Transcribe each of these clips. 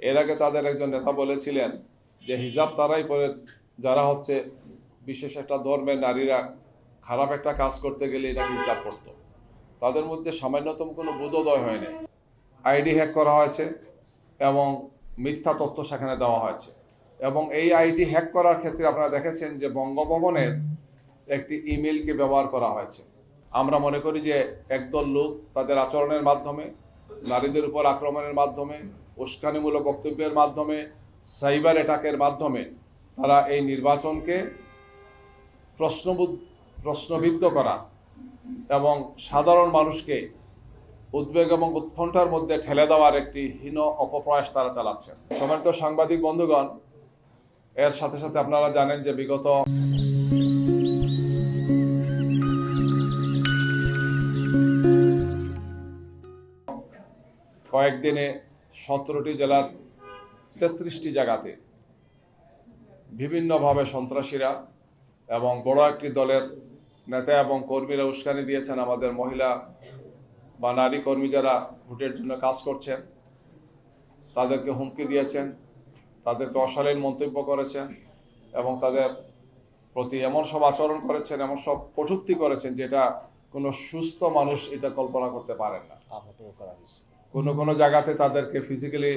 এর আগে তাদের একজন নেতা বলেছিলেন যে হিজাব তারাই পরে যারা হচ্ছে বিশেষ একটা ধর্মের নারীরা খারাপ একটা কাজ করতে গেলে এটা হিজাব করতো। তাদের মধ্যে সামান্যতম কোনো বোধোদয় হয়নি। আইডি হ্যাক করা হয়েছে এবং মিথ্যা তথ্য সেখানে দেওয়া হয়েছে। এবং এই আইডি হ্যাক করার ক্ষেত্রে আপনারা দেখেছেন যে বঙ্গভবনের একটি ইমেলকে ব্যবহার করা হয়েছে। আমরা মনে করি যে একদল লোক তাদের আচরণের মাধ্যমে, নারীদের উপর আক্রমণের মাধ্যমে, উস্কানিমূলক বক্তব্যের মাধ্যমে, সাইবার অ্যাটাকের মাধ্যমে তারা এই নির্বাচনকে প্রশ্নবিদ্ধ করা এবং সাধারণ মানুষকে উদ্বেগ এবং উৎকণ্ঠার মধ্যে ঠেলে দেওয়ার একটি হীন অপপ্রয়াস তারা চালাচ্ছেন। সম্মানিত সাংবাদিক বন্ধুগণ, এর সাথে সাথে আপনারা জানেন যে বিগত কয়েকদিনে 17টি জেলার 33টি জায়গাতে বিভিন্নভাবে সন্ত্রাসীরা এবং বড় একটি দলের নেতা এবং কর্মীরা উস্কানি দিয়েছেন আমাদের মহিলা বা নারী কর্মী যারা ভোটের জন্য কাজ করছেন, তাদেরকে হুমকি দিয়েছেন, তাদেরকে অশালীন মন্তব্য করেছেন এবং তাদের প্রতি এমন সব আচরণ করেছেন, এমন সব কটূক্তি করেছেন যেটা কোনো সুস্থ মানুষ এটা কল্পনা করতে পারেন না। কোনো জায়গাতে তাদেরকে ফিজিক্যালি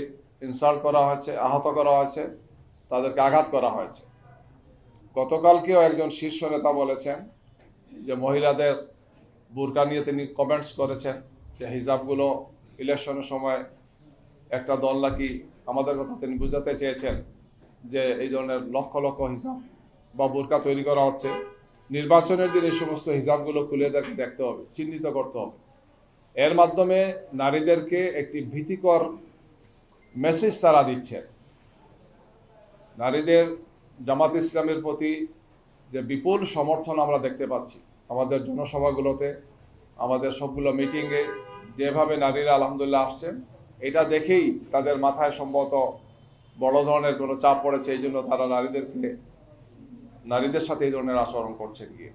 ইনসাল্ট করা হয়েছে, আহত করা হয়েছে, তাদেরকে আঘাত করা হয়েছে। গতকালকেও একজন শীর্ষ নেতা বলেছেন যে মহিলাদের বুরকা নিয়ে তিনি কমেন্টস করেছেন যে হিজাবগুলো ইলেকশনের সময় একটা দল নাকি, আমাদের কথা তিনি বুঝাতে চেয়েছেন যে এই ধরনের লক্ষ লক্ষ হিজাব বা বুরকা তৈরি করা হচ্ছে। নির্বাচনের দিন এই সমস্ত হিজাবগুলো খুলে দেখতে হবে, চিহ্নিত করতে হবে। এর মাধ্যমে নারীদেরকে একটি ভীতিকর মেসেজ তারা দিচ্ছে। নারীদের জামাত ইসলামের প্রতি যে বিপুল সমর্থন আমরা দেখতে পাচ্ছি, আমাদের জনসভাগুলোতে, আমাদের সবগুলো মিটিংয়ে যেভাবে নারীরা আলহামদুলিল্লাহ আসছেন, এটা দেখেই তাদের মাথায় সম্ভবত বড় ধরনের কোনো চাপ পড়েছে। এই জন্য তারা নারীদের সাথে এই ধরনের আচরণ করছে গিয়ে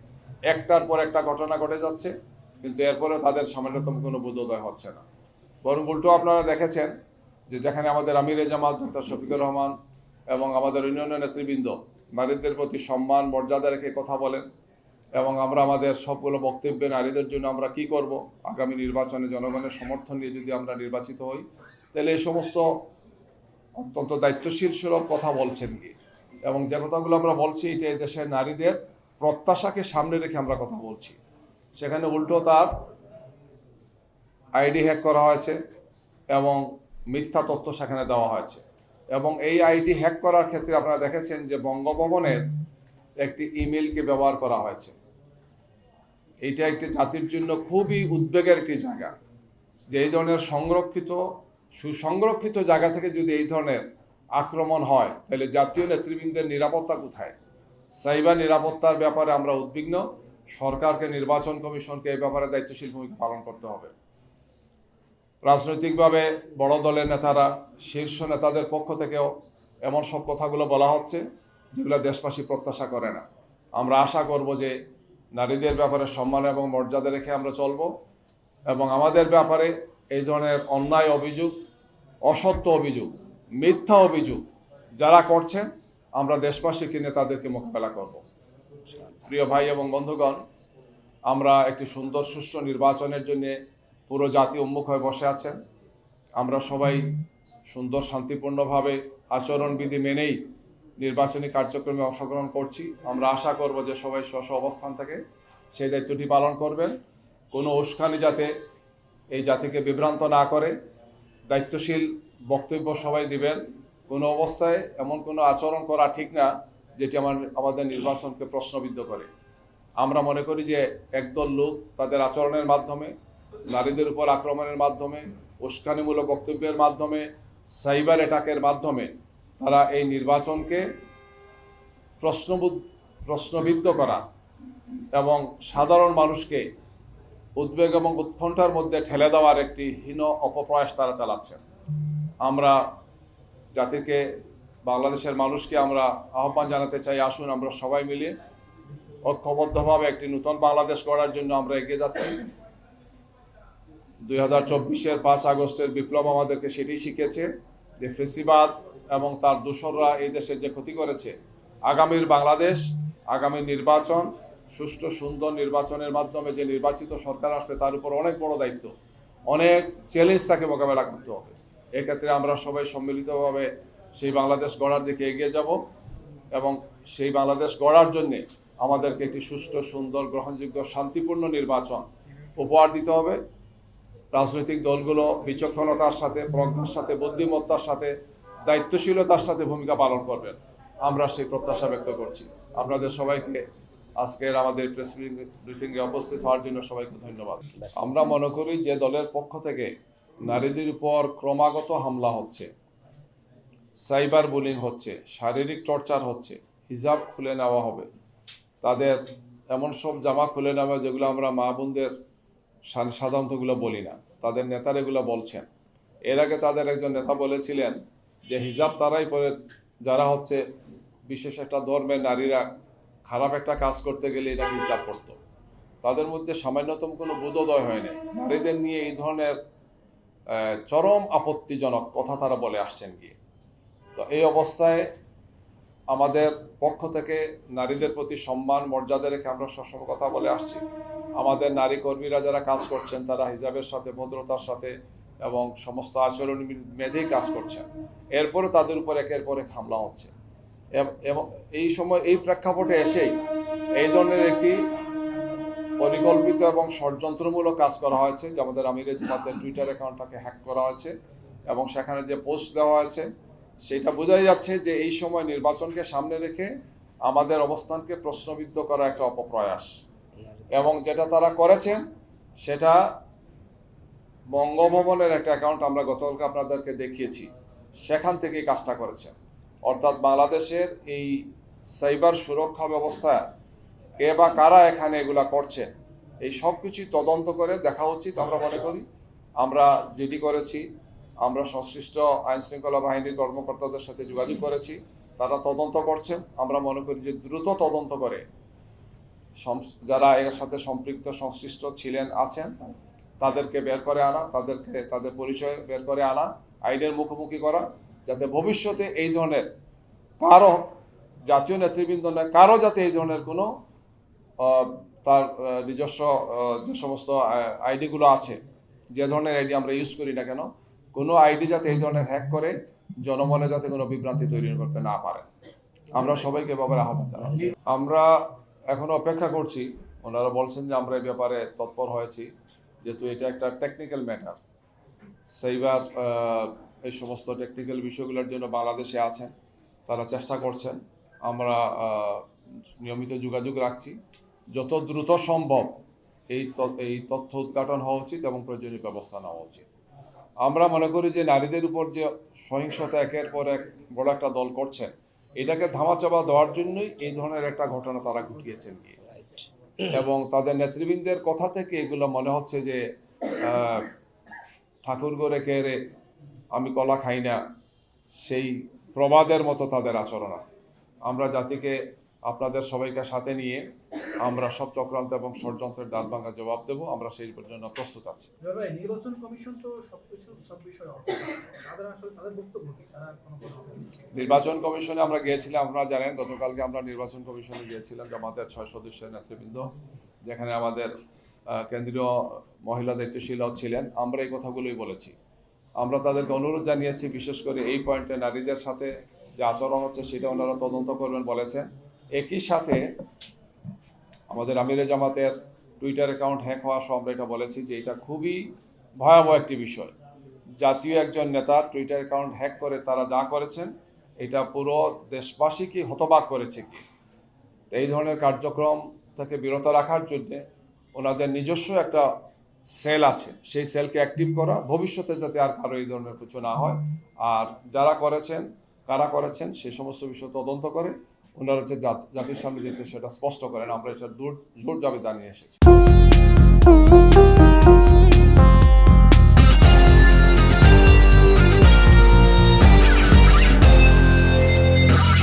একটার পর একটা ঘটনা ঘটে যাচ্ছে, কিন্তু এরপরে তাদের সামান্যতম কোনো বোধোদয় হচ্ছে না। বরং উল্টো আপনারা দেখেছেন যে যেখানে আমাদের আমিরে জামাত ডক্টর শফিকুর রহমান এবং আমাদের অন্যান্য নেতৃবৃন্দ নারীদের প্রতি সম্মান মর্যাদা রেখে কথা বলেন এবং আমরা আমাদের সবগুলো বক্তব্যে নারীদের জন্য আমরা কি করব, আগামী নির্বাচনে জনগণের সমর্থন নিয়ে যদি আমরা নির্বাচিত হই, তাহলে এই সমস্ত অত্যন্ত দায়িত্বশীল সুলভ কথা বলছেন গিয়ে। এবং যে কথাগুলো আমরা বলছি এটা এই দেশের নারীদের প্রত্যাশাকে সামনে রেখে আমরা কথা বলছি। সেখানে উল্টো তার আইডি হ্যাক করা হয়েছে এবং মিথ্যা তথ্য সেখানে দেওয়া হয়েছে। এবং এই আইডি হ্যাক করার ক্ষেত্রে আপনারা দেখেছেন যে বঙ্গভবনের একটি ইমেলকে ব্যবহার করা হয়েছে। এইটা একটি জাতির জন্য খুবই উদ্বেগের একটি জায়গা যে এই ধরনের সুসংরক্ষিত জায়গা থেকে যদি এই ধরনের আক্রমণ হয়, তাহলে জাতীয় নেতৃবৃন্দের নিরাপত্তা কোথায়? সাইবার নিরাপত্তার ব্যাপারে আমরা উদ্বিগ্ন। সরকারকে, নির্বাচন কমিশনকে এই ব্যাপারে দায়িত্বশীল ভূমিকা পালন করতে হবে। রাজনৈতিকভাবে বড় দলের নেতারা, শীর্ষ নেতাদের পক্ষ থেকেও এমন সব কথাগুলো বলা হচ্ছে যেগুলো দেশবাসী প্রত্যাশা করে না। আমরা আশা করব যে নারীদের ব্যাপারে সম্মান এবং মর্যাদা রেখে আমরা চলব এবং আমাদের ব্যাপারে এই ধরনের অন্যায় অভিযোগ, অসত্য অভিযোগ, মিথ্যা অভিযোগ যারা করছেন, আমরা দেশবাসীকে নিয়ে তাদেরকে মোকাবেলা করব। প্রিয় ভাই এবং বন্ধুগণ, আমরা একটি সুন্দর সুষ্ঠু নির্বাচনের জন্য পুরো জাতি উন্মুখ হয়ে বসে আছেন। আমরা সবাই সুন্দর শান্তিপূর্ণভাবে আচরণবিধি মেনেই নির্বাচনী কার্যক্রমে অংশগ্রহণ করছি। আমরা আশা করব যে সবাই স্ব অবস্থান থেকে সেই দায়িত্বটি পালন করবেন। কোনো উস্কানি যাতে এই জাতিকে বিভ্রান্ত না করে, দায়িত্বশীল বক্তব্য সবাই দিবেন। কোনো অবস্থায় এমন কোনো আচরণ করা ঠিক না যেটি আমাদের নির্বাচনকে প্রশ্নবিদ্ধ করে। আমরা মনে করি যে একদল লোক তাদের আচরণের মাধ্যমে, নারীদের উপর আক্রমণের মাধ্যমে, উস্কানিমূলক বক্তব্যের মাধ্যমে, সাইবার অ্যাটাকের মাধ্যমে তারা এই নির্বাচনকে প্রশ্নবিদ্ধ করা এবং সাধারণ মানুষকে উদ্বেগ এবং উৎকণ্ঠার মধ্যে ঠেলে দেওয়ার একটি হীন অপপ্রয়াস তারা চালাচ্ছেন। আমরা জাতিকে, বাংলাদেশের মানুষকে আমরা আহ্বান জানাতে চাই, আসুন আমরা সবাই মিলে ঐক্যবদ্ধভাবে একটি নতুন বাংলাদেশ গড়ার জন্য আমরা এগিয়ে যাচ্ছি। 2024-এর 5 আগস্টের বিপ্লব আমাদেরকে সেটাই শিখেছে যে ফেসিবাদ এবং তার দোসররা এই দেশের যে ক্ষতি করেছে, আগামীর বাংলাদেশ, আগামী নির্বাচন, সুষ্ঠু সুন্দর নির্বাচনের মাধ্যমে যে নির্বাচিত সরকার আসবে তার উপর অনেক বড় দায়িত্ব, অনেক চ্যালেঞ্জ তাকে মোকাবেলা করতে হবে। এক্ষেত্রে আমরা সবাই সম্মিলিতভাবে সেই বাংলাদেশ গড়ার দিকে এগিয়ে যাব এবং সেই বাংলাদেশ গড়ার জন্যে আমাদেরকে একটি সুষ্ঠু সুন্দর গ্রহণযোগ্য শান্তিপূর্ণ নির্বাচন উপহার দিতে হবে। রাজনৈতিক দলগুলো বিচক্ষণতার সাথে, প্রজ্ঞার সাথে, বুদ্ধিমত্তার সাথে, দায়িত্বশীলতার সাথে ভূমিকা পালন করবেন, আমরা সেই প্রত্যাশা ব্যক্ত করছি। আপনাদের সবাইকে আজকের আমাদের প্রেস ব্রিফিংয়ে উপস্থিত হওয়ার জন্য সবাইকে ধন্যবাদ। আমরা মনে করি যে দলের পক্ষ থেকে নারীদের উপর ক্রমাগত হামলা হচ্ছে, সাইবার বুলিং হচ্ছে, শারীরিক টর্চার হচ্ছে, হিজাব খুলে নেওয়া হবে, তাদের এমন সব জামা খুলে নেওয়া যেগুলো আমরা মা বোনদের সাধারণতগুলো বলি না, তাদের নেতারা এগুলো বলছেন। এর আগে তাদের একজন নেতা বলেছিলেন যে হিজাব তারাই পরে যারা হচ্ছে বিশেষ একটা ধর্মের নারীরা খারাপ একটা কাজ করতে গেলে এটা হিজাব করতো। তাদের মধ্যে সামান্যতম কোনো বোধোদয় হয় না। নারীদের নিয়ে এই ধরনের চরম আপত্তিজনক কথা তারা বলে আসছেন গিয়ে। তো এই অবস্থায় আমাদের পক্ষ থেকে নারীদের প্রতি সম্মান মর্যাদা রেখে আমরা সবসময় কথা বলে আসছি। আমাদের নারী কর্মীরা যারা কাজ করছেন তারা হিজাবের সাথে, ভদ্রতার সাথে এবং সমস্ত আচরণ মেধেই কাজ করছেন। এরপরে তাদের উপর একের পর এক হামলা হচ্ছে এবং এই সময় এই প্রেক্ষাপটে এসেই এই ধরনের একটি পরিকল্পিত এবং ষড়যন্ত্রমূলক কাজ করা হয়েছে, যে আমাদের আমিরে জামাতের টুইটার অ্যাকাউন্টটাকে হ্যাক করা হয়েছে এবং সেখানে যে পোস্ট দেওয়া হয়েছে সেটা বোঝাই যাচ্ছে যে এই সময় নির্বাচনকে সামনে রেখে আমাদের অবস্থানকে প্রশ্নবিদ্ধ করা একটা অপপ্রয়াস। এবং যেটা তারা করেছেন সেটা বঙ্গভবনের একটা অ্যাকাউন্ট আমরা গতকালকে আপনাদেরকে দেখিয়েছি, সেখান থেকে কাজটা করেছেন। অর্থাৎ বাংলাদেশের এই সাইবার সুরক্ষা ব্যবস্থা কে বা কারা এখানে এগুলা করছে এই সব কিছুই তদন্ত করে দেখা উচিত। আমরা মনে করি আমরা জিডি করেছি, আমরা সংশ্লিষ্ট আইন শৃঙ্খলা বাহিনীর কর্মকর্তাদের সাথে যোগাযোগ করেছি, তারা তদন্ত করছেন। আমরা মনে করি যে দ্রুত তদন্ত করে যারা এর সাথে সম্পৃক্ত সংশ্লিষ্ট ছিলেন আছেন তাদেরকে বের করে আনা, তাদের পরিচয় বের করে আনা, আইনের মুখোমুখি করা, যাতে ভবিষ্যতে এই ধরনের কারো, জাতীয় নেতৃবৃন্দ নয় কারো, যাতে এই ধরনের কোনো তার নিজস্ব যে সমস্ত আইডিগুলো আছে, যে ধরনের আইডি আমরা ইউজ করি না কেন, কোনো আইডি যাতে এই ধরনের হ্যাক করে জনমনে যাতে কোনো বিভ্রান্তি তৈরি করতে না পারে, আমরা সবাইকে ব্যাপারে আহ্বান জানাচ্ছি। আমরা এখনো অপেক্ষা করছি, ওনারা বলছেন যে আমরা এই ব্যাপারে তৎপর হয়েছি, যেহেতু এটা একটা টেকনিক্যাল ম্যাটার। সাইবার এই সমস্ত টেকনিক্যাল বিষয়গুলোর জন্য বাংলাদেশে আছেন, তারা চেষ্টা করছেন। আমরা নিয়মিত যোগাযোগ রাখছি, যত দ্রুত সম্ভব এই তথ্য উদ্ঘাটন হওয়া উচিত এবং প্রয়োজনীয় ব্যবস্থা নেওয়া উচিত। আমরা মনে করি যে নারীদের উপর যে সহিংসতা একের পর এক বড় একটা দল করছেন, এটাকে ধামাচাপা দেওয়ার জন্যই এই ধরনের একটা ঘটনা তারা ঘটিয়েছেন গিয়ে। এবং তাদের নেতৃবৃন্দের কথা থেকে এগুলো মনে হচ্ছে যে ঠাকুর গড়ে কেড়ে আমি কলা খাই না, সেই প্রবাদের মতো তাদের আচরণ। আমরা জাতিকে, আপনাদের সবাইকে সাথে নিয়ে আমরা সব চক্রান্ত এবং ষড়যন্ত্রের দাঁত ভাঙা জবাব দেব। আমরা সেই জন্য প্রস্তুত আছি। নির্বাচন কমিশন তো সব বিষয়ে তাদের বক্তব্য কি? নির্বাচন কমিশনে আমরা গিয়েছিলাম, আপনারা জানেন গতকালকে আমরা নির্বাচন কমিশনে গিয়েছিলাম জামাতের 6 সদস্যের নেতৃবৃন্দ, যেখানে আমাদের কেন্দ্রীয় মহিলা দায়িত্বশীলও ছিলেন। আমরা এই কথাগুলোই বলেছি। আমরা তাদেরকে অনুরোধ জানিয়েছি, বিশেষ করে এই পয়েন্টে নারীদের সাথে যে আচরণ হচ্ছে সেটা ওনারা তদন্ত করবেন বলেছেন। একই সাথে আমাদের আমিরে জামাতের টুইটার অ্যাকাউন্ট হ্যাক হওয়া সহ আমরা এটা বলেছি যে এটা খুবই ভয়াবহ একটি বিষয়। জাতীয় একজন নেতার টুইটার অ্যাকাউন্ট হ্যাক করে তারা যা করেছেন, এটা পুরো দেশবাসীকে হতবাক করেছে কি। এই ধরনের কার্যক্রম থেকে বিরত রাখার জন্যে ওনাদের নিজস্ব একটা সেল আছে, সেই সেলকে অ্যাক্টিভ করা, ভবিষ্যতে যাতে আর কারো এই ধরনের কিছু না হয়। আর যারা করেছেন, কারা করেছেন, সেই সমস্ত বিষয় তদন্ত করে ওনারা যে জাতির সামনে যেতে সেটা স্পষ্ট করেন। আমরা এটা জোর দাবি জানিয়ে এসেছি।